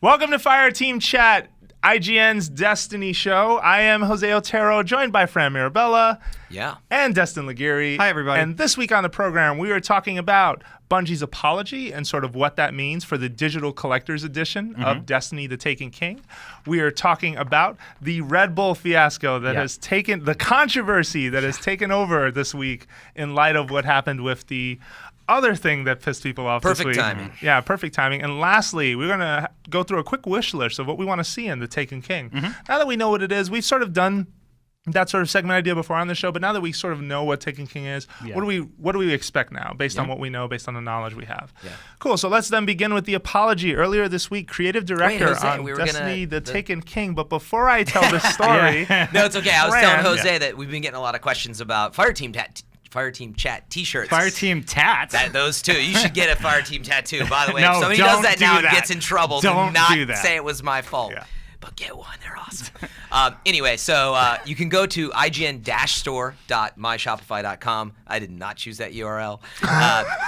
Welcome to Fireteam Chat, IGN's Destiny show. I am Jose Otero, joined by Fran Mirabella. Yeah. And Destin Laguirre. Hi, everybody. And this week on the program, we are talking about Bungie's apology and sort of what that means for the digital collector's edition of Destiny: The Taken King. We are talking about the Red Bull fiasco that has taken, the controversy that has taken over this week in light of what happened with the other thing that pissed people off this week. Perfect timing. Yeah, perfect timing. And lastly, we're going to go through a quick wish list of what we want to see in The Taken King. Now that we know what it is, we've sort of done that sort of segment idea before on the show, but now that we sort of know what Taken King is, what do we expect now based on what we know, based on the knowledge we have? Yeah. Cool. So let's then begin with the apology. Earlier this week, creative director on Destiny: The Taken King. But before I tell this story, no, it's okay. I was telling Jose that we've been getting a lot of questions about Fireteam Chat T-shirts. Fireteam tats. Those two. You should get a Fireteam tattoo. By the way, No, if somebody don't does that do now that. and gets in trouble, Don't do not do that. say it was my fault. Yeah. But get one. They're awesome. Anyway, so you can go to ign-store.myshopify.com. I did not choose that URL.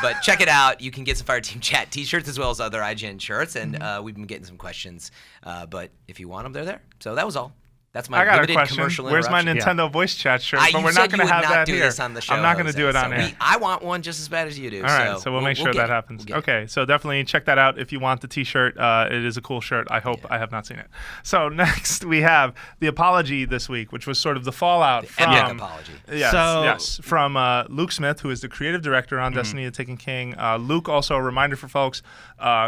But check it out. You can get some Fireteam Chat T-shirts as well as other IGN shirts. And we've been getting some questions. But if you want them, they're there. So that was all. That's my I got a limited question. commercial Where's my interruption. Nintendo voice chat shirt? You But we're said not going you to would have not that do here. this on the show, I'm not going to Jose, do it on so air. I want one just as bad as you do. All right, so we'll make sure that happens. Okay, so definitely check that out if you want the T-shirt. It is a cool shirt. I hope I have not seen it. So next we have the apology this week, which was sort of the fallout from epic apology. Yes, from Luke Smith, who is the creative director on Destiny: The Taken King. Luke, also a reminder for folks,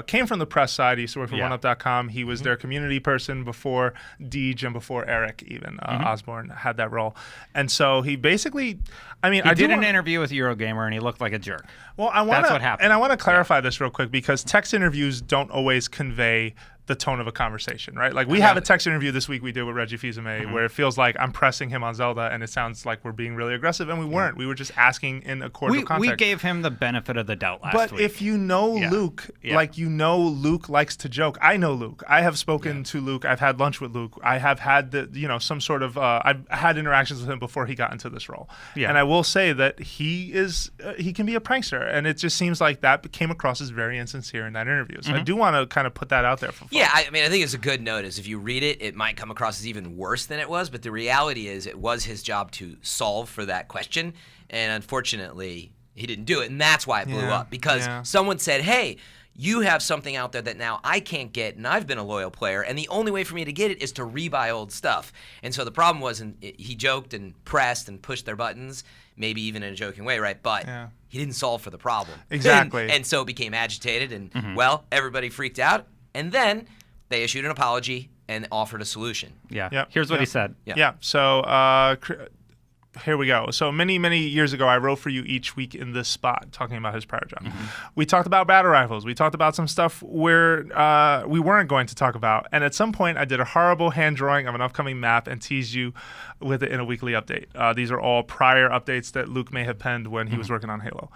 came from the press side. He used to work for OneUp.com. He was their community person before Deej and before Eric even Osborne had that role. And so he basically, I did an interview with Eurogamer and he looked like a jerk. Well, that's what happened. And I want to clarify this real quick because text interviews don't always convey the tone of a conversation, right? Like we have a text interview this week we did with Reggie Fils-Aimé where it feels like I'm pressing him on Zelda and it sounds like we're being really aggressive, and we weren't. We were just asking in a cordial context. We gave him the benefit of the doubt last week. But if you know Luke, like you know Luke likes to joke. I know Luke. I have spoken to Luke. I've had lunch with Luke. I have had some sort of I've had interactions with him before he got into this role. Yeah. And I will say that he can be a prankster, and it just seems like that came across as very insincere in that interview. So I do want to kind of put that out there for folks. Yeah, I think it's a good notice. If you read it, it might come across as even worse than it was, but the reality is it was his job to solve for that question, and unfortunately, he didn't do it, and that's why it blew up, because someone said, hey, you have something out there that now I can't get, and I've been a loyal player, and the only way for me to get it is to rebuy old stuff. And so the problem was he joked and pressed and pushed their buttons, maybe even in a joking way, right? But he didn't solve for the problem. Exactly. And so it became agitated, and, well, everybody freaked out, and then they issued an apology and offered a solution. Yeah. Yep. Here's what he said. Yeah. So here we go. So many, many years ago, I wrote for you each week in this spot, talking about his prior job. We talked about battle rifles. We talked about some stuff where we weren't going to talk about. And at some point, I did a horrible hand drawing of an upcoming map and teased you with it in a weekly update. These are all prior updates that Luke may have penned when he was working on Halo.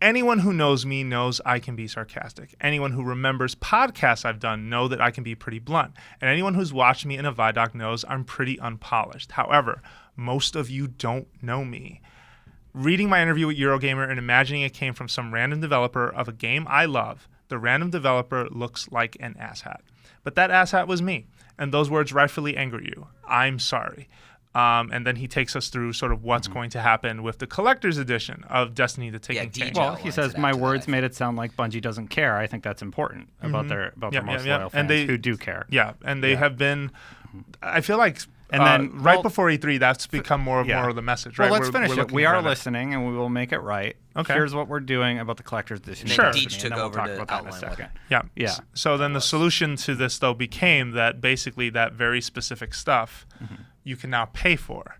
Anyone who knows me knows I can be sarcastic. Anyone who remembers podcasts I've done know that I can be pretty blunt. And anyone who's watched me in a Vidoc knows I'm pretty unpolished. However, most of you don't know me. Reading my interview with Eurogamer and imagining it came from some random developer of a game I love, the random developer looks like an asshat. But that asshat was me. And those words rightfully anger you. I'm sorry. And then he takes us through sort of what's going to happen with the collector's edition of Destiny: The Taken King. Well, he says, my words made it sound like Bungie doesn't care. I think that's important about their most loyal fans who do care. Yeah, and they have been, I feel like, and then right before E3, that's become more of the message, right? Well, let's finish it. We are listening, and we will make it right. Okay. Here's what we're doing about the collector's edition. Sure. Deej took over talk to about that in a outline second. Yeah. So then the solution to this, though, became that basically that very specific stuff you can now pay for.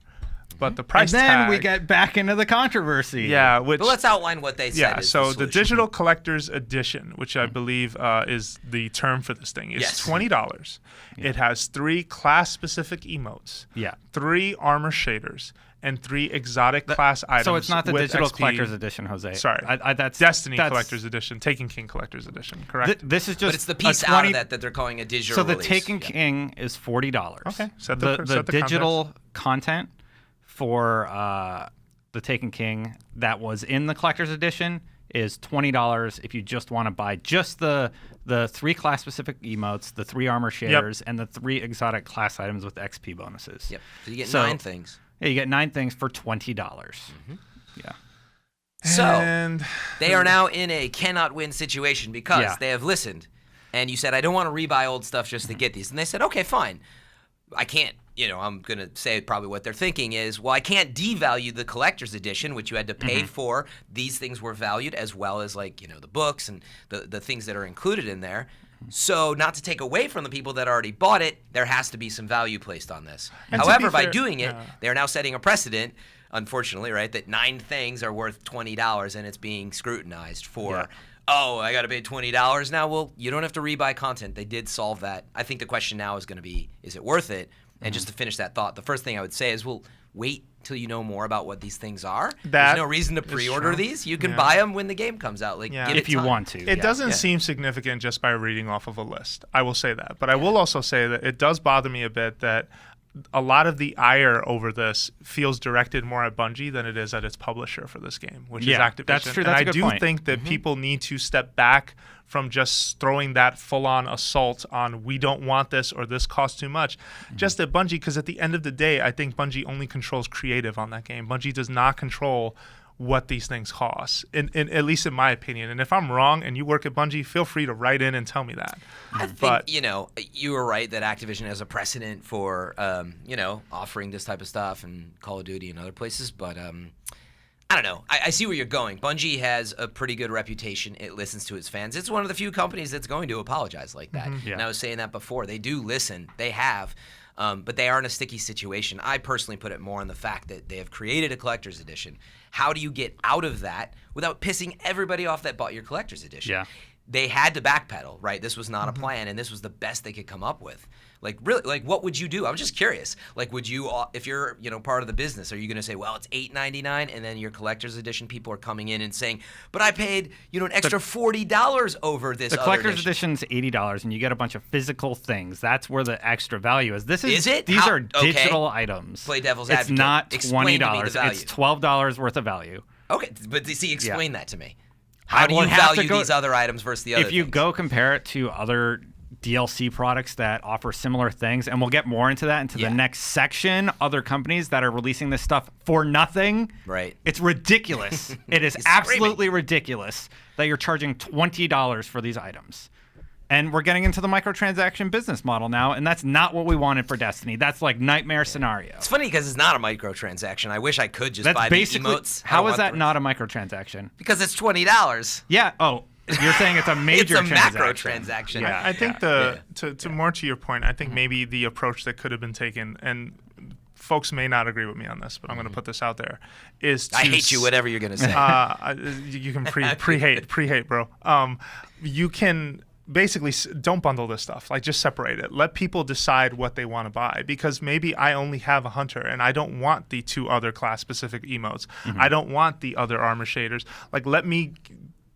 But the price tag... And then we get back into the controversy. Yeah. But let's outline what they said. Yeah, so the digital collector's edition, which I believe is the term for this thing, is $20. Yeah. It has 3 class-specific emotes, 3 armor shaders, and 3 exotic class items. So it's not the digital XP. collector's edition, Jose. Sorry. That's Destiny collector's edition, Taken King collector's edition, correct? This is just but it's the piece out of that they're calling a digital release. So the Taken King is $40. Okay. Set the digital context. content for the Taken King that was in the collector's edition is $20 if you just want to buy just the 3 class-specific emotes, the 3 armor shaders, and the 3 exotic class items with XP bonuses. Yep. So you get 9 things. Yeah, you get 9 things for $20. Yeah. So they are now in a cannot win situation because they have listened, and you said, I don't want to rebuy old stuff just to get these. And they said, okay, fine. I can't, I'm going to say probably what they're thinking is, well, I can't devalue the collector's edition, which you had to pay for. These things were valued as well as the books and the things that are included in there. So not to take away from the people that already bought it, there has to be some value placed on this. And however, by doing it, they're now setting a precedent, unfortunately, right, that 9 things are worth $20 and it's being scrutinized for, I got to pay $20 now. Well, you don't have to rebuy content. They did solve that. I think the question now is going to be, is it worth it? And just to finish that thought, the first thing I would say is, well, wait till you know more about what these things are. There's no reason to pre-order these. You can buy them when the game comes out. If you want to. It doesn't seem significant just by reading off of a list. I will say that. But I will also say that it does bother me a bit that a lot of the ire over this feels directed more at Bungie than it is at its publisher for this game, which is Activision. That's true. That's and a good point. I do think that people need to step back from just throwing that full-on assault on we don't want this or this costs too much, just at Bungie, because at the end of the day, I think Bungie only controls creative on that game. Bungie does not control what these things cost, at least in my opinion. And if I'm wrong and you work at Bungie, feel free to write in and tell me that. I think, you were right that Activision has a precedent for, offering this type of stuff and Call of Duty and other places. But I don't know. I see where you're going. Bungie has a pretty good reputation. It listens to its fans. It's one of the few companies that's going to apologize like that. And I was saying that before. They do listen. They have. But they are in a sticky situation. I personally put it more on the fact that they have created a collector's edition. How do you get out of that without pissing everybody off that bought your collector's edition? Yeah. They had to backpedal, right? This was not a plan, and this was the best they could come up with. Really, what would you do? I'm just curious. Would you, if you're, part of the business, are you going to say, well, it's $8.99, and then your collector's edition people are coming in and saying, but I paid, an extra $40 over this. The collector's edition's $80, and you get a bunch of physical things. That's where the extra value is. Is it? These are digital items. Play devil's advocate. It's not $20. It's $12 worth of value. Okay, but explain that to me. How do you value these other items versus the other If you things? go compare it to other DLC products that offer similar things, and we'll get more into that into the next section, other companies that are releasing this stuff for nothing. Right. It's ridiculous. It is absolutely ridiculous that you're charging $20 for these items. And we're getting into the microtransaction business model now, and that's not what we wanted for Destiny. That's like nightmare scenario. It's funny because it's not a microtransaction. I wish I could just buy the emotes. How is that not a microtransaction? Because it's $20. Yeah. Oh, you're saying it's a major it's a macro transaction. Yeah. I think to more to your point, I think maybe the approach that could have been taken, and folks may not agree with me on this, but I'm going to put this out there, is to I hate you, whatever you're going to say. You can pre-hate, bro. You can basically don't bundle this stuff. Just separate it. Let people decide what they want to buy, because maybe I only have a hunter and I don't want the 2 other class specific emotes. I don't want the other armor shaders. Let me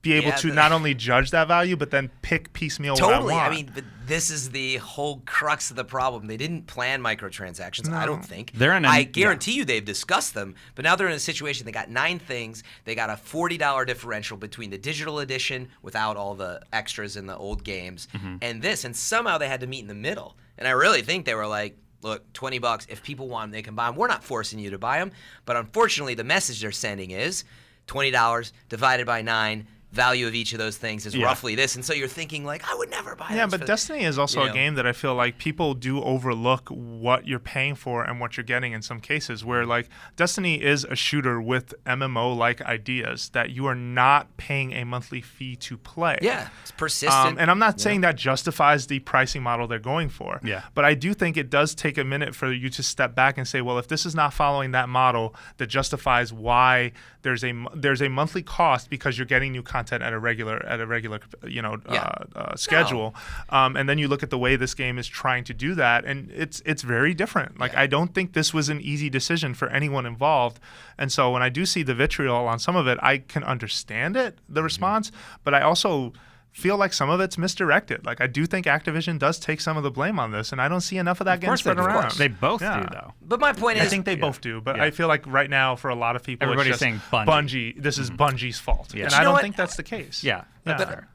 be able to not only judge that value, but then pick piecemeal what I want. I mean, but this is the whole crux of the problem. They didn't plan microtransactions, I don't think. I guarantee you they've discussed them, but now they're in a situation, they got 9 things, they got a $40 differential between the digital edition without all the extras in the old games and this, and somehow they had to meet in the middle. And I really think they were like, look, $20, if people want them, they can buy them. We're not forcing you to buy them, but unfortunately the message they're sending is $20 divided by 9, value of each of those things is roughly this, and so you're thinking I would never buy. Yeah, but Destiny is also a game that I feel like people do overlook what you're paying for and what you're getting in some cases. Where Destiny is a shooter with MMO-like ideas that you are not paying a monthly fee to play. Yeah, it's persistent. And I'm not saying that justifies the pricing model they're going for. Yeah. But I do think it does take a minute for you to step back and say, well, if this is not following that model that justifies why there's a monthly cost because you're getting new content at a regular schedule, and then you look at the way this game is trying to do that, and it's very different. I don't think this was an easy decision for anyone involved, and so when I do see the vitriol on some of it, I can understand the response, but I also feel like some of it's misdirected. Like I do think Activision does take some of the blame on this, and I don't see enough of that getting spread around. They both do, though. But my point is, I think they both do. But I feel like right now, for a lot of people, everybody's it's just saying Bungie. This is Bungie's fault, and you I know don't what? think that's the case. Yeah, that's fair.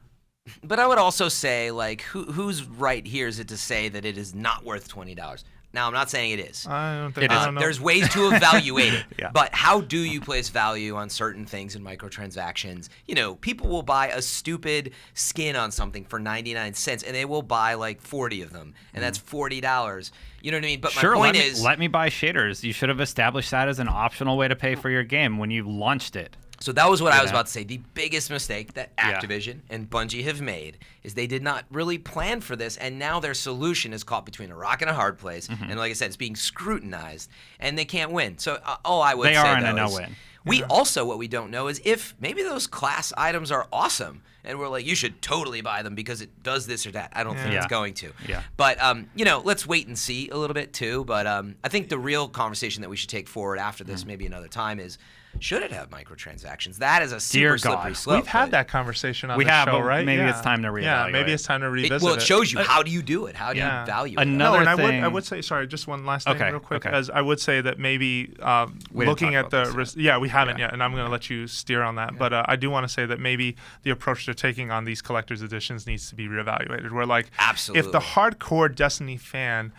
But I would also say, like, who's right here is it to say that it is not worth $20? Now, I'm not saying it is. I don't think I don't know. There's ways to evaluate it. Yeah. But how do you place value on certain things in microtransactions? You know, people will buy a stupid skin on something for 99 cents, and they will buy like 40 of them, and that's $40. You know what I mean? But Sure, my point is, let me buy shaders. You should have established that as an optional way to pay for your game when you launched it. so that was what I was about to say. The biggest mistake that Activision and Bungie have made is they did not really plan for this, and now their solution is caught between a rock and a hard place. And like I said, it's being scrutinized, and they can't win. So all I would say, They are in a though, is no-win. we also, what we don't know is if maybe those class items are awesome, and we're like, you should totally buy them because it does this or that. I don't think it's going to. Yeah. But, you know, let's wait and see a little bit too. But I think the real conversation that we should take forward after this, maybe another time, is should it have microtransactions? That is a super slippery slope. We've had that conversation on the have, show, but right? maybe it's time to reevaluate. Yeah, maybe it's time to revisit Well, it shows you how do you do it? How do you value it? No, and thing. I would say, sorry, just one last thing real quick, okay. as I would say that maybe We didn't looking talk at the about this we haven't yet, and I'm going to let you steer on that, but I do want to say that maybe the approach they're taking on these collector's editions needs to be reevaluated. Where like, Absolutely. if the hardcore Destiny fan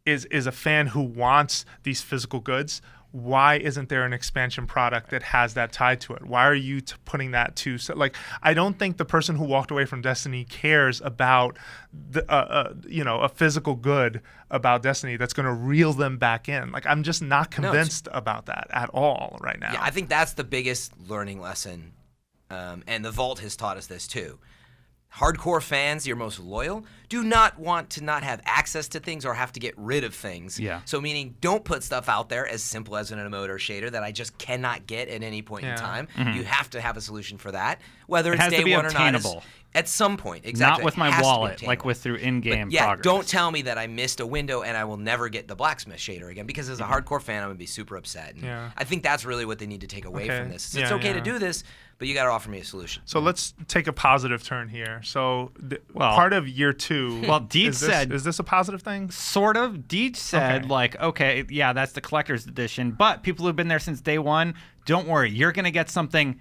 is a fan who wants these physical goods, why isn't there an expansion product that has that tied to it? Why are you putting that to? So, like, I don't think the person who walked away from Destiny cares about the, a physical good about Destiny that's going to reel them back in. Like, I'm just not convinced about that at all right now. Yeah, I think that's the biggest learning lesson, and the Vault has taught us this too. Hardcore fans, your most loyal, do not want to not have access to things or have to get rid of things. Yeah. So meaning don't put stuff out there as simple as an emote or shader that I just cannot get at any point in time. You have to have a solution for that, whether it's has to day be one or not. obtainable. At some point, exactly. Not with It my has to be wallet, obtainable. like through in-game Yeah, progress. don't tell me that I missed a window and I will never get the blacksmith shader again, because as a hardcore fan, I'm gonna be super upset. And I think that's really what they need to take away from this. It's okay to do this, but you got to offer me a solution. So let's take a positive turn here. So part of year 2. Well, Deej said, is this a positive thing? Sort of. Deej said, okay, yeah, that's the collector's edition, but people who've been there since day one, don't worry, you're going to get something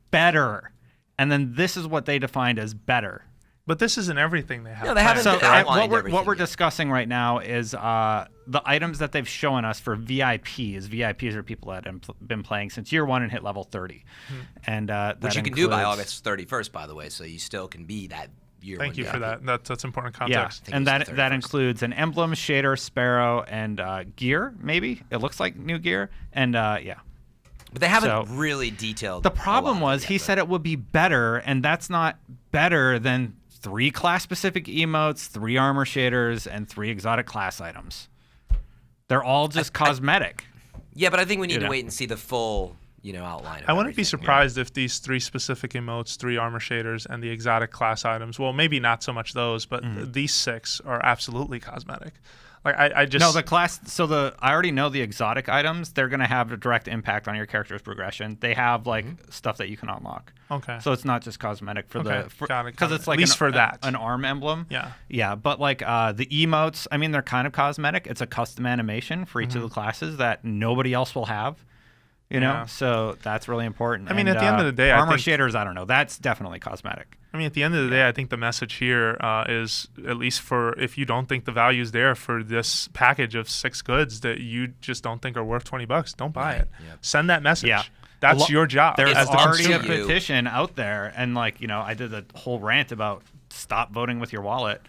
better. And then this is what they defined as better. But this isn't everything they have. No, they haven't planned. outlined what we're everything yet. discussing right now is the items that they've shown us for VIPs. VIPs are people that have been playing since year 1 and hit level 30. And Which you can do by August 31st, by the way, so you still can be that year. Thank you for that. That's important Yeah, context. and that includes an emblem, shader, sparrow, and gear, maybe. It looks like new gear. And But they haven't really detailed. The problem was he said it would be better, and that's not better than 3 class-specific emotes, 3 armor shaders, and 3 exotic class items. They're all just cosmetic. Yeah, but I think we need to wait and see the full, outline. I wouldn't be surprised if these 3 specific emotes, 3 armor shaders, and the exotic class items, well, maybe not so much those, but these 6 are absolutely cosmetic. Like I just No, the class. So I already know the exotic items. They're going to have a direct impact on your character's progression. They have stuff that you can unlock. Okay. So it's not just cosmetic for Got it, because it's at like least for that an arm emblem. Yeah. Yeah, but the emotes. I mean, they're kind of cosmetic. It's a custom animation for each of the classes that nobody else will have. So that's really important. I mean, And, at the end of the day, armor I think, shaders. I don't know. That's definitely cosmetic. I mean, at the end of the day, I think the message here is, at least for if you don't think the value's there for this package of 6 goods that you just don't think are worth $20, don't buy it. Yep. Send that message. Yeah. That's your job. There's as the already a consumer. petition out there, and I did a whole rant about stop voting with your wallet.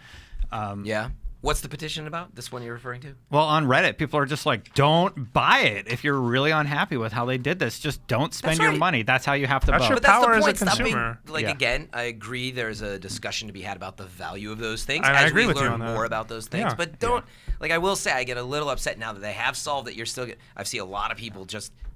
Yeah. What's the petition about? This one you're referring to? Well, on Reddit, people are just like, don't buy it if you're really unhappy with how they did this. Just don't spend your money. That's how you have to That's vote. your But that's power the as a point. Stop being, consumer. again, I agree there's a discussion to be had about the value of those things And I as agree we with you learn on that. more about those things. Yeah. But don't, I will say, I get a little upset now that they have solved it. You're still, I see a lot of people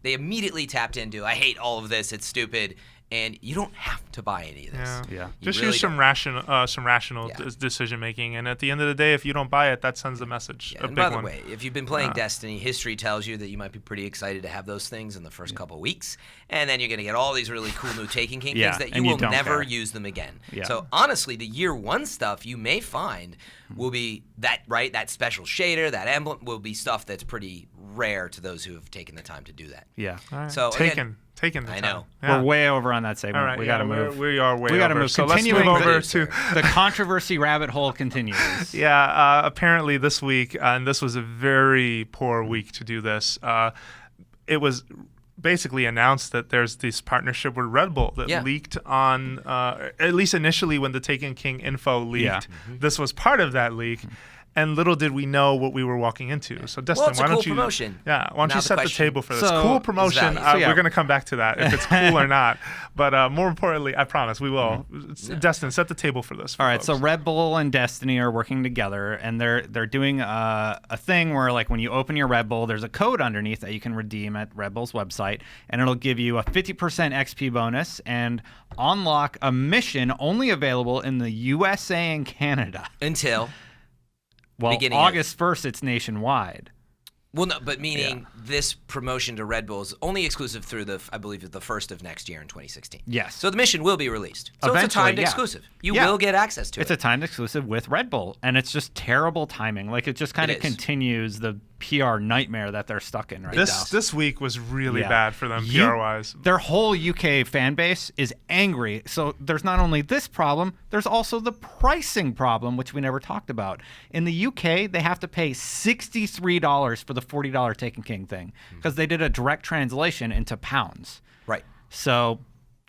they immediately tapped into, I hate all of this, it's stupid. and you don't have to buy any of this. Yeah. You Just really use some rational Yeah. decision making, and at the end of the day, if you don't buy it, that sends a message. Yeah, A and big by the one. way, if you've been playing Destiny, history tells you that you might be pretty excited to have those things in the first couple of weeks, and then you're going to get all these really cool new Taken King Yeah, things that you and you will don't never care. use them again. Yeah. So honestly, the year one stuff you may find will be that special shader, that emblem will be stuff that's pretty rare to those who have taken the time to do that. Yeah. All right. So taken the I time. know. Yeah. We're way over on that segment. All right, We got to move. We are way We gotta over. move. So let's move Continuing over to- to The controversy rabbit hole continues. Yeah, apparently this week, and this was a very poor week to do this, it was basically announced that there's this partnership with Red Bull that leaked on, at least initially when the Taken King info leaked, Yeah. this was part of that leak. And little did we know what we were walking into. So, Destin, it's a why cool don't you? promotion. Yeah, why don't Now you the set the question. table for this? So- Cool promotion. Exactly. So, We're going to come back to that if it's cool or not. But more importantly, I promise we will. Destin, set the table for this. For All right, so folks. Redbull and Destiny are working together, and they're doing a thing where, like, when you open your Red Bull, there's a code underneath that you can redeem at Red Bull's website, and it'll give you a 50% XP bonus and unlock a mission only available in the USA and Canada. Until Well, beginning of- August 1st, it's nationwide. Well, no, but meaning this promotion to Red Bull is only exclusive through I believe, the first of next year in 2016. Yes. So the mission will be released. So it's a Eventually, timed yeah. exclusive. You Yeah. will get access to It's it. a timed exclusive with Red Bull, and it's just terrible timing. Like, it just kind of is. continues the PR nightmare that they're stuck in right now. This week was really Yeah. bad for them You- PR wise. Their whole UK fan base is angry. So there's not only this problem, there's also the pricing problem, which we never talked about. In the UK, they have to pay $63 for the $40 Taken King thing because they did a direct translation into pounds. Right. So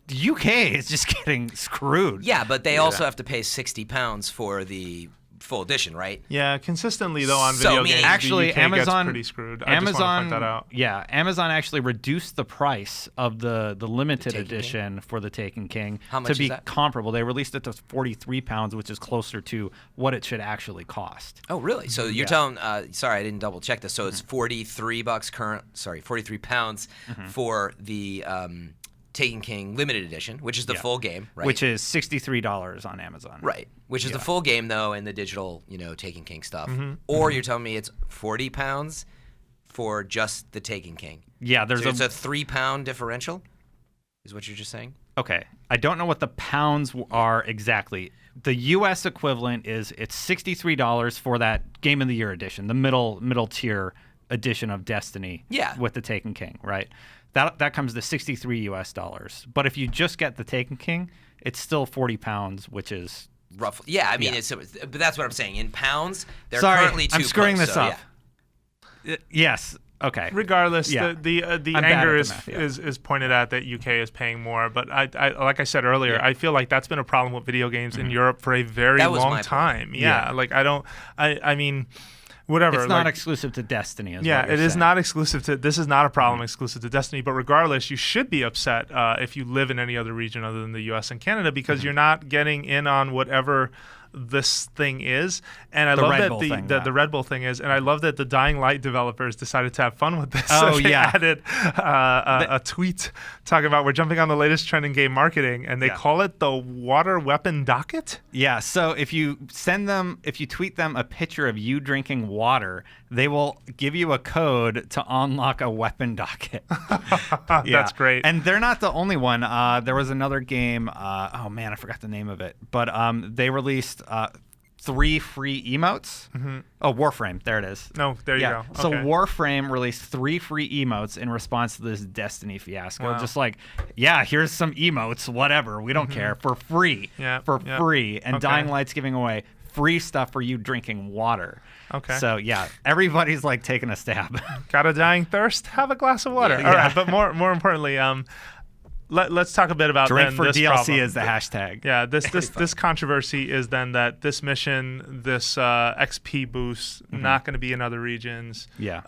the UK is just getting screwed. Yeah, but they also have to pay £60 for the full edition, right? Yeah, consistently though on So, video meaning- games, Actually, the UK Amazon gets pretty screwed. I just want to point that out. Yeah, Amazon actually reduced the price of the limited Taken King? edition for the Taken King How much to is be that? comparable. They released it to £43, which is closer to what it should actually cost. Oh, really? So you're telling? Sorry, I didn't double check this. So it's £43 £43 for the Taken King limited edition, which is the full game, right? Which is $63 on Amazon. Right, which is the full game though, and the digital, Taken King stuff. Or you're telling me it's £40 for just the Taken King? Yeah, there's So it's a £3 differential. Is what you're just saying? Okay, I don't know what the pounds are exactly. The U.S. equivalent is it's $63 for that Game of the Year edition, the middle tier edition of Destiny. Yeah. With the Taken King, right? That comes to $63 US. But if you just get the Taken King, it's still £40, which is Roughly. Yeah, I mean, but that's what I'm saying. In pounds, they're sorry. currently too I'm screwing close, this so, up. Yes. Okay. Regardless, Yeah. the I'm bad anger at is, the math, yeah. is pointed at that UK is paying more, but I like I said earlier, I feel like that's been a problem with video games in Europe for a very That was my long point. time. Yeah, like I mean, whatever. It's not like, exclusive to Destiny. Is yeah, what you're it is saying. not exclusive to. This is not a problem exclusive to Destiny. But regardless, you should be upset if you live in any other region other than the U.S. and Canada because you're not getting in on whatever this thing is. And I The love Red that Bull the thing, the, yeah. the Red Bull thing is, and I love that the Dying Light developers decided to have fun with this. Oh, They yeah. added a tweet talking about we're jumping on the latest trend in game marketing, and they call it the Water Weapon Docket. Yeah, so if you tweet them a picture of you drinking water, they will give you a code to unlock a weapon docket. Yeah. That's great. And they're not the only one. There was another game. Oh man, I forgot the name of it. But they released 3 free emotes. Oh, Warframe. There it is. No, there you Yeah. go. So Okay. Warframe released 3 free emotes in response to this Destiny fiasco. Wow. Just like, yeah, here's some emotes, whatever. We don't care. For free. Yeah, For yeah. free. And Okay. Dying Light's giving away free stuff for you drinking water. Okay. So, yeah, everybody's like taking a stab. Got a dying thirst? Have a glass of water. Yeah. All right, but more importantly, let's talk a bit about Drink then for this DLC problem. is the hashtag. Yeah, this controversy is then that this mission, this XP boost, not going to be in other regions. Yeah.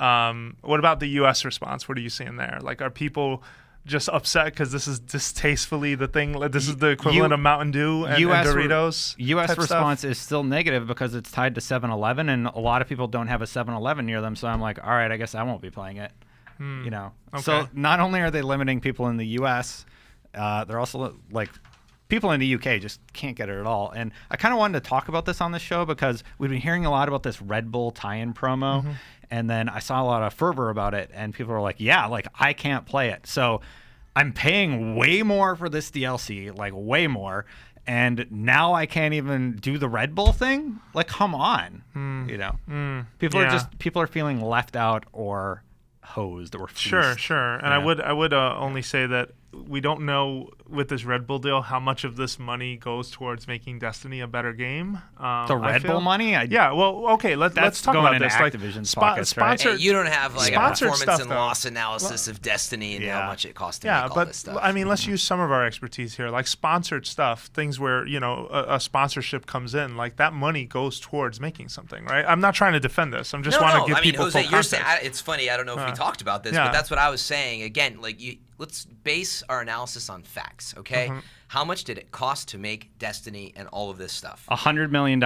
What about the U.S. response? What are you seeing there? Like, are people just upset because this is distastefully the thing? Like, this is the equivalent of Mountain Dew and Doritos. U.S. type response stuff? is still negative because it's tied to 7-Eleven, and a lot of people don't have a 7-Eleven near them. So I'm like, all right, I guess I won't be playing it. You know. Okay. So not only are they limiting people in the U.S., They're also like people in the UK just can't get it at all. And I kind of wanted to talk about this on the show because we've been hearing a lot about this Red Bull tie-in promo, and then I saw a lot of fervor about it, and people were like, "Yeah, like I can't play it." So I'm paying way more for this DLC, like way more. And now I can't even do the Red Bull thing. Like, come on, you know. People are feeling left out or hosed or fleeced. Sure. And I would only say that we don't know with this Red Bull deal how much of this money goes towards making Destiny a better game. The Red Bull money? Okay. Let's talk about this. Activision's pockets, right? Hey, you don't have like a performance stuff, and loss analysis of Destiny and how much it costs to make all this stuff. I mean, let's use some of our expertise here, like sponsored stuff, things where a sponsorship comes in, like that money goes towards making something, right? I'm not trying to defend this. I'm just want to give people Jose, full context. It's funny. I don't know if we talked about this, but that's what I was saying. Again, like let's base our analysis on facts, okay? How much did it cost to make Destiny and all of this stuff? $100 million.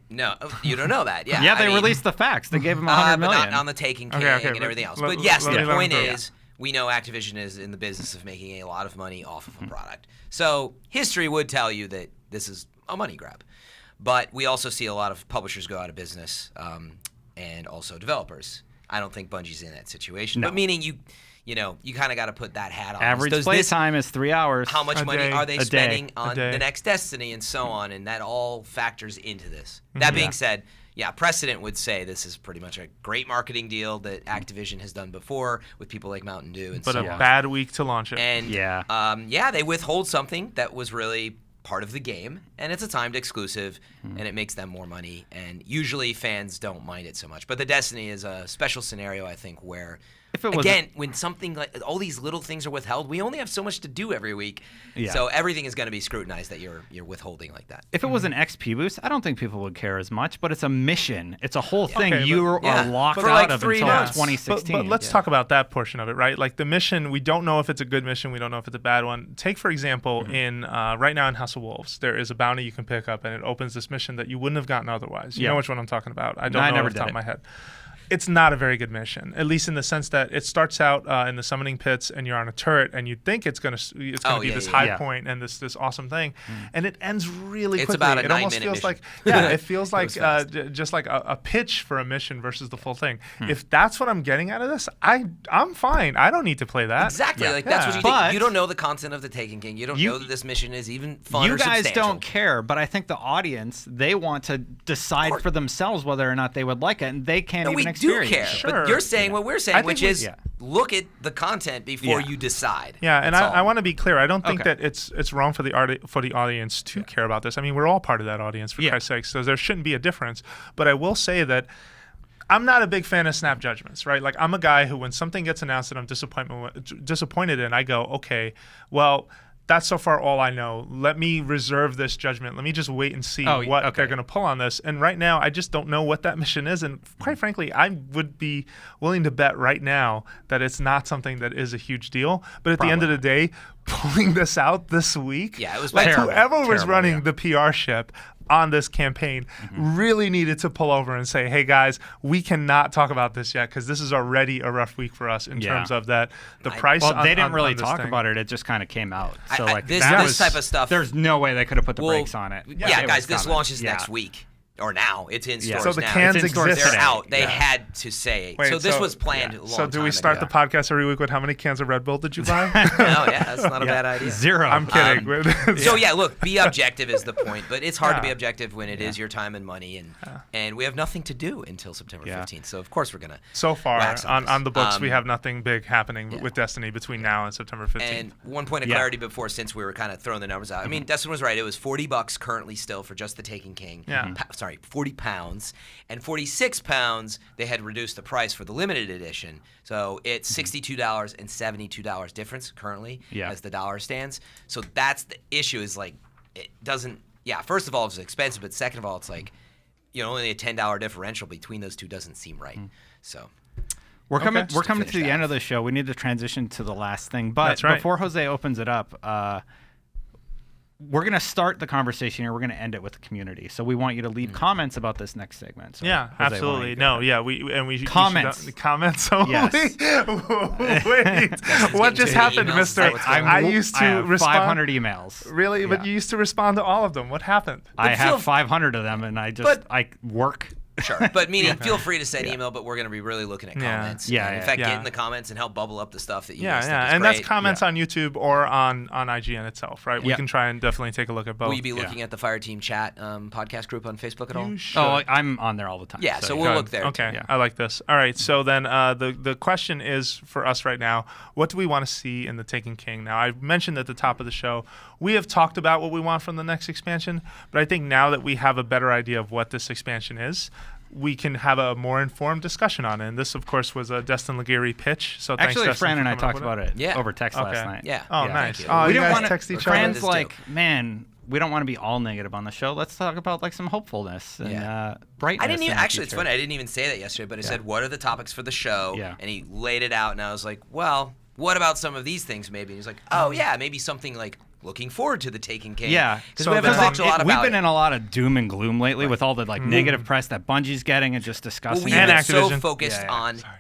No, you don't know that. Yeah, yeah, they released the facts. They gave him $100 million. But not on the Taken King and everything else. But yes, the point is, we know Activision is in the business of making a lot of money off of a product. So history would tell you that this is a money grab. But we also see a lot of publishers go out of business and also developers. I don't think Bungie's in that situation. No. But meaning you kind of got to put that hat on. Average play time is 3 hours. How much money are they spending on the next Destiny and so on? And that all factors into this. That being said, precedent would say this is pretty much a great marketing deal that Activision has done before with people like Mountain Dew and so on. But a bad week to launch it. And they withhold something that was really part of the game, and it's a timed exclusive, and it makes them more money, and usually fans don't mind it so much. But the Destiny is a special scenario, I think, where when something like all these little things are withheld, we only have so much to do every week, so everything is going to be scrutinized that you're withholding like that. If it was an XP boost, I don't think people would care as much, but it's a mission. It's a whole thing you are locked out of until 2016. But let's talk about that portion of it, right? Like the mission, we don't know if it's a good mission. We don't know if it's a bad one. Take, for example, in right now in House of Wolves, there is a bounty you can pick up, and it opens this mission that you wouldn't have gotten otherwise. You know which one I'm talking about. I don't know off the top of my head. It's not a very good mission, at least in the sense that it starts out in the summoning pits, and you're on a turret, and you think it's gonna be this high point and this awesome thing, and it ends really quickly. It's about a 9-minute almost feels mission. it feels like just like a pitch for a mission versus the full thing. If that's what I'm getting out of this, I'm fine. I don't need to play that. Exactly, that's what you think. You don't know the content of the Taken King. You don't know that this mission is even fun or substantial. You guys don't care, but I think the audience, they want to decide for themselves whether or not they would like it, and they can't even experience do care, it. But you're saying what we're saying, which is look at the content before you decide. Yeah, and I want to be clear. I don't think that it's wrong for the audience to care about this. I mean, we're all part of that audience, for Christ's sake, so there shouldn't be a difference. But I will say that I'm not a big fan of snap judgments, right? Like, I'm a guy who, when something gets announced that I'm disappointed in, I go, okay, well, that's so far all I know. Let me reserve this judgment. Let me just wait and see what they're going to pull on this. And right now, I just don't know what that mission is. And quite frankly, I would be willing to bet right now that it's not something that is a huge deal. But at the end of the day, pulling this out this week, it was like terrible. Whoever was running the PR ship on this campaign really needed to pull over and say, hey guys, we cannot talk about this yet because this is already a rough week for us in terms of that the price. Well, they didn't really talk about it. It just kind of came out. So this type of stuff, there's no way they could have put the brakes on it. Yeah, guys, this launches next week. Or now. It's in stores now. So the now. cans exist. They're out. They had to say. Wait, so this was planned a long time So do we start the podcast every week with how many cans of Red Bull did you buy? That's not a bad idea. 0. I'm kidding. So look, be objective is the point, but it's hard to be objective when it is your time and money, and we have nothing to do until September 15th. So of course we're gonna. So far on the books, we have nothing big happening with Destiny between now and September 15th. And one point of clarity before, since we were kind of throwing the numbers out. I mean, Dustin was right. It was $40 currently still for just the Taken King. Sorry, £40. And £46, they had reduced the price for the limited edition. So it's $62 and $72 difference currently as the dollar stands. So that's the issue is like it doesn't first of all it's expensive, but second of all it's like only a $10 differential between those two doesn't seem right. So we're coming to the end of the show. We need to transition to the last thing. But before Jose opens it up, we're going to start the conversation here. We're going to end it with the community. So we want you to leave comments about this next segment. So yeah, Jose, absolutely. No, yeah, we comments. Comments only. Yes. Wait, what just happened, Mister? I used to respond 500 emails. Really, Yeah. but you used to respond to all of them. What happened? I have 500 of them, and I work. Sure, but meaning feel free to send email, but we're going to be really looking at comments. Yeah, and in yeah. fact, get in the comments and help bubble up the stuff that you guys think is and great. that's comments on YouTube or on IGN itself, right? We Yeah. can try and definitely take a look at both. Will you be looking at the Fireteam chat podcast group on Facebook at all? You should. Oh, I'm on there all the time. Yeah, so we'll look there. Okay, Yeah. I like this. All right, so then the question is for us right now, what do we want to see in the Taken King? Now, I mentioned at the top of the show, we have talked about what we want from the next expansion, but I think now that we have a better idea of what this expansion is, we can have a more informed discussion on it. And this, of course, was a Destin Legary pitch. So thanks, Actually, Destin, Fran for and I coming talked up with about it over text last night. Yeah. Oh, Yeah. nice. Thank you. Oh, We you didn't guys want text each other? Fran's Let's like, do. man, we don't want to be all negative on the show. Let's talk about like some hopefulness and brightness. I didn't even in the actually. It's future. funny. I didn't even say that yesterday, but I said, "What are the topics for the show?" Yeah. And he laid it out, and I was like, "Well, what about some of these things? Maybe." And he's like, "Oh yeah, maybe something like looking forward to the Taken King." Yeah, because we haven't talked a lot about We've it. been in a lot of doom and gloom lately with all the like negative press that Bungie's getting and just discussing. Well, we've And been so Activision. focused on Sorry.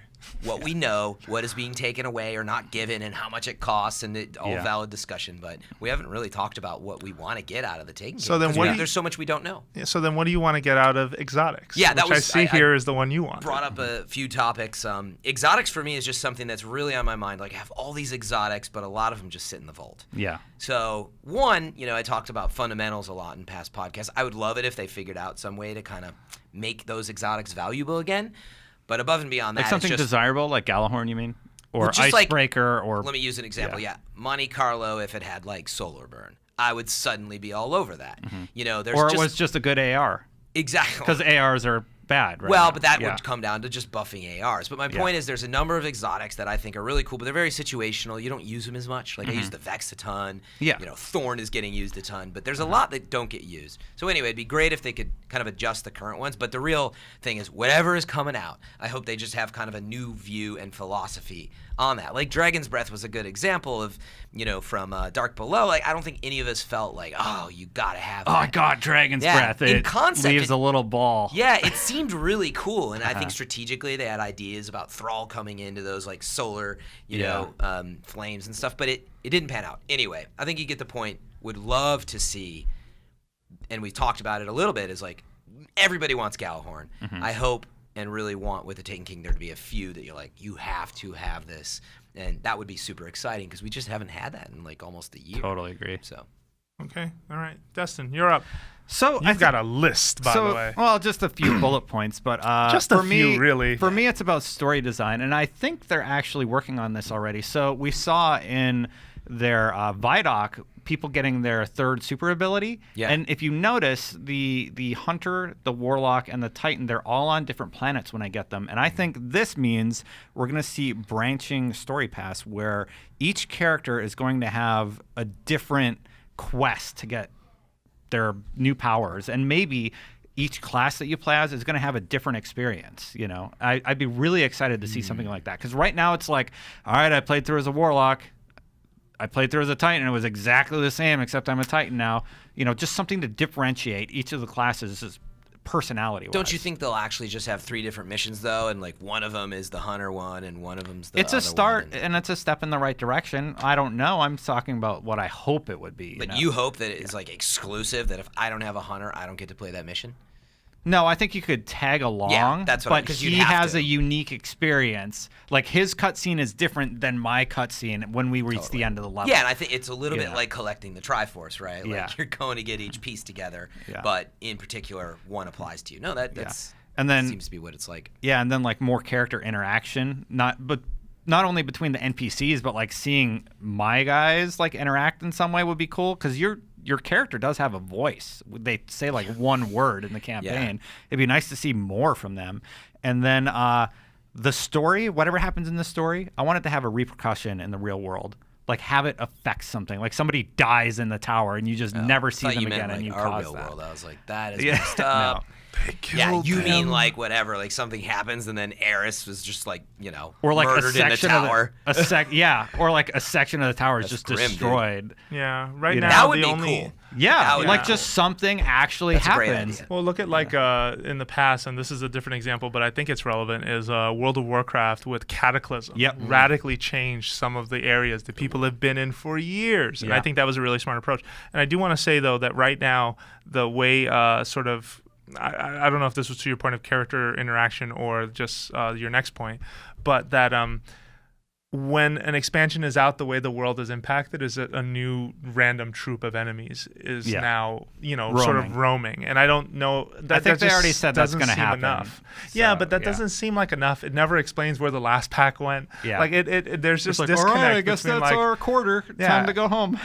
what we know, what is being taken away or not given, and how much it costs, and all Yeah. valid discussion. But we haven't really talked about what we want to get out of the Taken King. So then 'cause what do you- there's so much we don't know. So then what do you want to get out of Exotics? Yeah, that which was- I see I here is the one you want. Brought up a few topics. Exotics for me is just something that's really on my mind. Like I have all these exotics, but a lot of them just sit in the vault. Yeah. So one, I talked about fundamentals a lot in past podcasts. I would love it if they figured out some way to kind of make those exotics valuable again. But above and beyond that, Like something it's just, desirable, like Galahorn, you mean? Or Well, just like- Icebreaker, or let me use an example. Yeah. Monte Carlo, if it had like solar burn, I would suddenly be all over that. There's or it just was just a good AR. exactly Because ARs are bad, right? Well, now. but that Yeah. would come down to just buffing ARs. But my point is there's a number of exotics that I think are really cool, but they're very situational. You don't use them as much. Like I use the Vex a ton. Yeah. Thorn is getting used a ton, but there's a lot that don't get used. So anyway, it'd be great if they could kind of adjust the current ones. But the real thing is whatever is coming out, I hope they just have kind of a new view and philosophy on that. Like Dragon's Breath was a good example of, from Dark Below. Like I don't think any of us felt like, oh, you gotta have that. Oh God, Dragon's Yeah, Breath! in It concept, leaves a little ball. Yeah, it seemed really cool, and I think strategically they had ideas about Thrall coming into those like solar, flames and stuff, but it didn't pan out. Anyway, I think you get the point. Would love to see, and we've talked about it a little bit, is like everybody wants Galahorn. I hope and really want with the Taken King there to be a few that you're like, you have to have this, and that would be super exciting because we just haven't had that in like almost a year. Totally agree. So. Okay, all right. Destin, you're up. So You've got a list, by the way. Well, just a few bullet points, but Just for a few, me, really. For me, it's about story design, and I think they're actually working on this already. So we saw in their Vidoc people getting their third super ability, and if you notice, the Hunter, the Warlock, and the Titan, they're all on different planets when I get them, and I think this means we're going to see branching story paths where each character is going to have a different quest to get their new powers, and maybe each class that you play as is going to have a different experience. I'd be really excited to see something like that, because right now it's like, all right, I played through as a Warlock, I played through as a Titan, it was exactly the same except I'm a Titan now. Just something to differentiate each of the classes personality-wise. Don't you think they'll actually just have 3 different missions though, and like one of them is the Hunter one, and one of them's the It's a other start, one, and it's a step in the right direction. I don't know. I'm talking about what I hope it would be. But you hope that it's like exclusive, that if I don't have a Hunter, I don't get to play that mission? No, I think you could tag along. Yeah, that's what but 'cause you'd he have has to. a unique experience. Like his cutscene is different than my cutscene when we reach the end of the level. Yeah, and I think it's a little bit Yeah. like collecting the Triforce, right? Like Yeah. you're going to get each piece together, Yeah. but in particular, one applies to you. No, that's And then seems to be what it's like. Yeah, and then like more character interaction, not only between the NPCs, but like seeing my guys like interact in some way would be cool, because your character does have a voice. They say like one word in the campaign. It'd be nice to see more from them. And then the story, whatever happens in the story, I want it to have a repercussion in the real world. Like have it affect something. Like somebody dies in the tower and you just never see I thought them you again, meant and like you our cause real that. world. I was like, that is Yeah. messed up. Yeah, you mean him. like whatever, like something happens and then Eris was just like, or like a murdered in the section tower. of or like a section of the tower is just grim, dude. destroyed. Yeah, right You know? now That would the be only cool. Yeah, That would like be just cool. something actually That's a great happens. idea. Well, look at like in the past, and this is a different example, but I think it's relevant, is World of Warcraft with Cataclysm. Yep. Radically changed some of the areas that people have been in for years. And I Yeah. think that was a really smart approach. And I do want to say, though, that right now, the way sort of, I don't know if this was to your point of character interaction or just your next point, but that when an expansion is out, the way the world is impacted is that a new random troop of enemies is now, sort of roaming. And I don't know. I think they already said that's going to happen. enough. Yeah, but that yeah. doesn't seem like enough. It never explains where the last pack went. Yeah. Like there's just It's like, disconnect. all right, I guess between, that's like, our quarter. Yeah. Time to go home.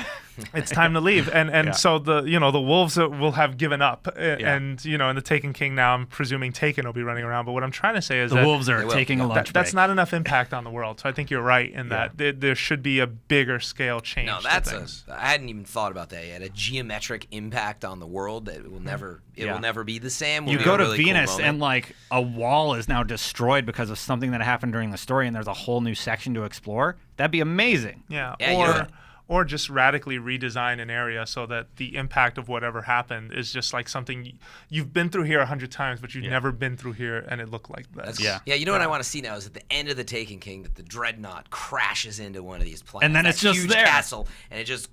it's time to leave. And so the wolves will have given up. And in the Taken King now, I'm presuming Taken will be running around. But what I'm trying to say is The that wolves are taking a lunch that's break. not enough impact on the world. So I think you're right in that there should be a bigger scale change. No, to things. I hadn't even thought about that yet. A geometric impact on the world that will never will never be the same. Will You be go a to really cool Venus moment. and like a wall is now destroyed because of something that happened during the story, and there's a whole new section to explore. That'd be amazing. Yeah, Yeah, or just radically redesign an area so that the impact of whatever happened is just like something you've been through here 100 times, but you've never been through here and it looked like this. Yeah, you know what I want to see now is at the end of the Taken King that the Dreadnought crashes into one of these planets. And then that it's just huge there. castle, and it just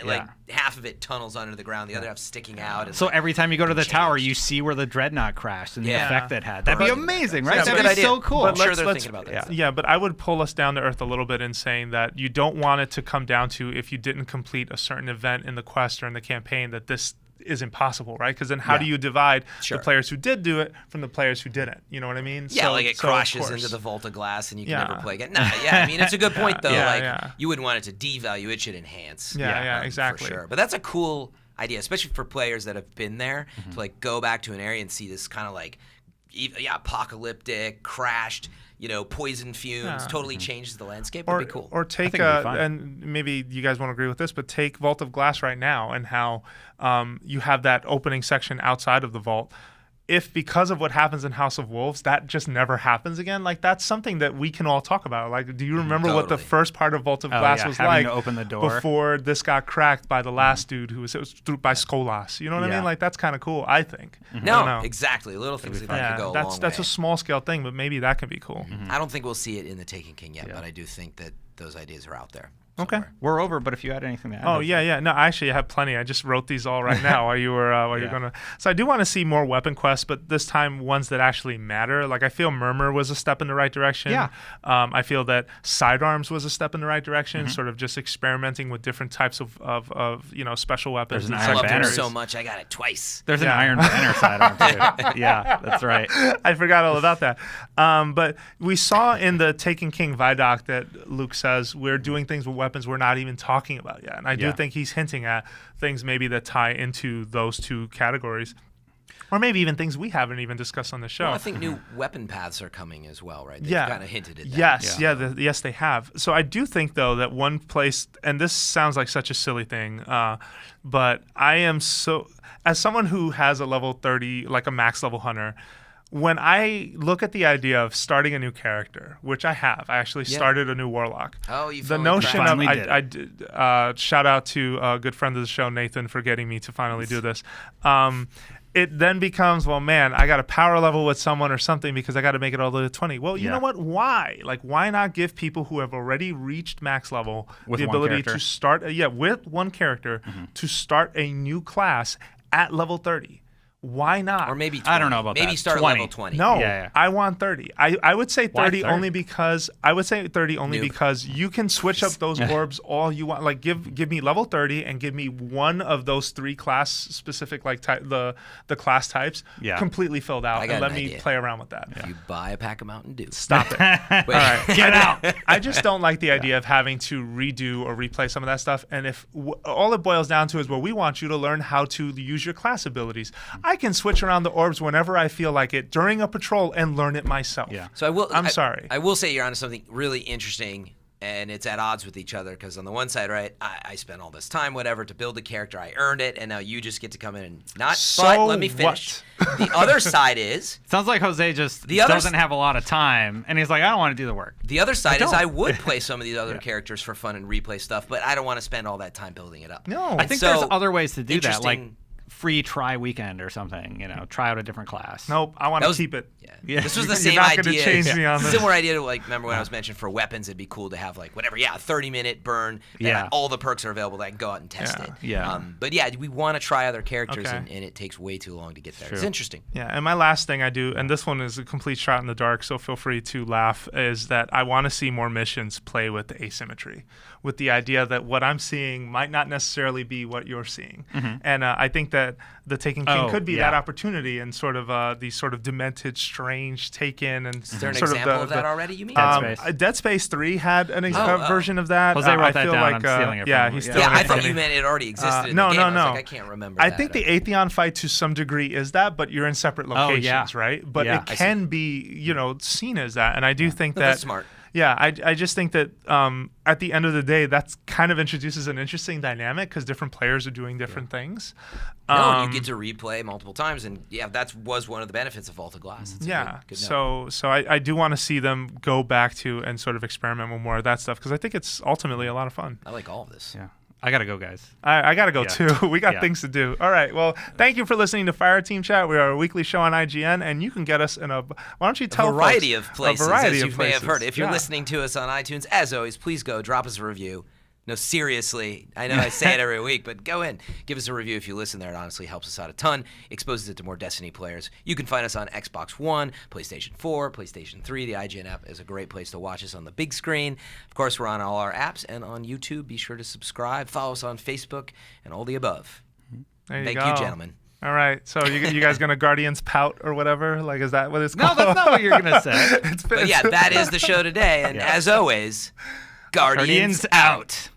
like half of it tunnels under the ground, the other half sticking out. And So every time you go to the tower, changed. you see where the Dreadnought crashed and the Yeah. effect it had. That'd be amazing, right? That's a That'd good be idea. so cool. I'm sure let's- they're let's- thinking about that. Yeah, but I would pull us down to earth a little bit in saying that you don't want it to come down to if you didn't complete a certain event in the quest or in the campaign that this is impossible, right? Because then how do you divide the players who did do it from the players who didn't? You know what I mean? Yeah, So- like it so of crashes course. into the vault of glass and you can Yeah. never play again. Nah, I mean, it's a good point, though. Yeah. You wouldn't want it to devalue. It should enhance. Yeah, exactly. For sure. But that's a cool idea, especially for players that have been there, to like go back to an area and see this kind of like apocalyptic, crashed, poison fumes, totally changes the landscape. Would be cool. Or take, it'd be fun. and maybe you guys won't agree with this, but take Vault of Glass right now and how you have that opening section outside of the vault. If because of what happens in House of Wolves, that just never happens again, like that's something that we can all talk about. Like, do you remember what the Totally. first part of Vault of Glass was having like to open the door. before this got cracked by the last dude who was through by Skolas? You know what I mean? Like that's kind of cool, I think. I don't No, know. exactly. Little things like that could go a long that's way. a small scale thing, but maybe that can be cool. I don't think we'll see it in the Taken King yet, but I do think that those ideas are out there. Okay. somewhere. We're over, but if you had anything to add. Oh yeah. No, actually, I have plenty. I just wrote these all right now while you were you're gonna. So I do want to see more weapon quests, but this time ones that actually matter. Like I feel Murmur was a step in the right direction. Yeah. I feel that Sidearms was a step in the right direction. Sort of just experimenting with different types of special weapons. There's an and I Iron loved him Banner. so much, I got it twice. There's an Yeah. Iron Banner sidearm too. Yeah, that's right. I forgot all about that. But we saw in the Taken King Vidoc that Luke says we're doing things with weapons we're not even talking about yet. And I do Yeah. think he's hinting at things maybe that tie into those two categories. Or maybe even things we haven't even discussed on the show. Well, I think new weapon paths are coming as well, right? They've Yeah. kind of hinted at that. Yes, yes, they have. So I do think, though, that one place, and this sounds like such a silly thing, but I am so, as someone who has a level 30, like a max level hunter, when I look at the idea of starting a new character, which I have, I actually started a new warlock. Oh, you The finally notion of, finally did I did, shout out to a good friend of the show, Nathan, for getting me to finally do this. It then becomes, well, man, I got to power level with someone or something because I got to make it all the way to 20. Well, you know what? Why? Like, why not give people who have already reached max level With the one ability character. to start, with one character, to start a new class at level 30? Why not? Or maybe 20. I don't know about maybe that. start 20. level 20. No, Yeah. I want 30. I would say 30 30? only because Noob. because you can switch up those orbs all you want. Like give me level 30 and give me one of those three class specific like the class types completely filled out I got and let an me idea. play around with that. You buy a pack of Mountain Dew. Stop it. Wait, All right. Get out. I just don't like the idea of having to redo or replay some of that stuff. And if all it boils down to is, well, we want you to learn how to use your class abilities. I can switch around the orbs whenever I feel like it during a patrol and learn it myself. Yeah. So I will. I'm sorry. I will say you're onto something really interesting and it's at odds with each other because on the one side, right, I spent all this time, whatever, to build a character. I earned it, and now you just get to come in and not. So but let me finish. The other side is. Sounds like Jose just doesn't have a lot of time, and he's like, I don't want to do the work. The other side is I would play some of these other characters for fun and replay stuff, but I don't want to spend all that time building it up. No. I think there's other ways to do that, like free try weekend or something. Try out a different class. Nope, I want to keep it. Yeah. This was the same You're not idea. Gonna change me on this. Similar idea to remember when I was mentioning for weapons, it'd be cool to have a 30-minute burn. All the perks are available. That I can go out and test it. Yeah. But we want to try other characters, and it takes way too long to get there. It's interesting. Yeah, and my last thing I do, and this one is a complete shot in the dark, so feel free to laugh, is that I want to see more missions play with the asymmetry, with the idea that what I'm seeing might not necessarily be what you're seeing. And I think that the Taken King could be that opportunity and sort of these sort of demented, strange Taken. And is there an example of that already, you mean? Dead Space 3 had an version of that. Jose wrote that down. I'm stealing it from he's stealing it I from thought me. you meant it already existed in the game. I can't remember I think the Atheon fight to some degree is that, but you're in separate locations, right? But it can be, seen as that. And I do think that... That's smart. Yeah, I just think that at the end of the day, that's kind of introduces an interesting dynamic because different players are doing different things. You get to replay multiple times, and that was one of the benefits of Vault of Glass. It's good note. So I do want to see them go back to and sort of experiment with more of that stuff because I think it's ultimately a lot of fun. I like all of this. Yeah. I gotta go, guys. I gotta go too. We got things to do. All right. Well, thank you for listening to Fireteam Chat. We are a weekly show on IGN, and you can get us in why don't you tell a variety folks, of places, a variety as of you places. may have heard. If you're listening to us on iTunes, as always, please go drop us a review. No, seriously. I know I say it every week, but go in. Give us a review if you listen there. It honestly helps us out a ton. Exposes it to more Destiny players. You can find us on Xbox One, PlayStation 4, PlayStation 3. The IGN app is a great place to watch us on the big screen. Of course, we're on all our apps and on YouTube. Be sure to subscribe. Follow us on Facebook and all the above. Thank you, gentlemen. All right. So you guys going to Guardians pout or whatever? Like, is that what it's called? No, that's not what you're going to say. But yeah, that is the show today. And as always... Guardians out.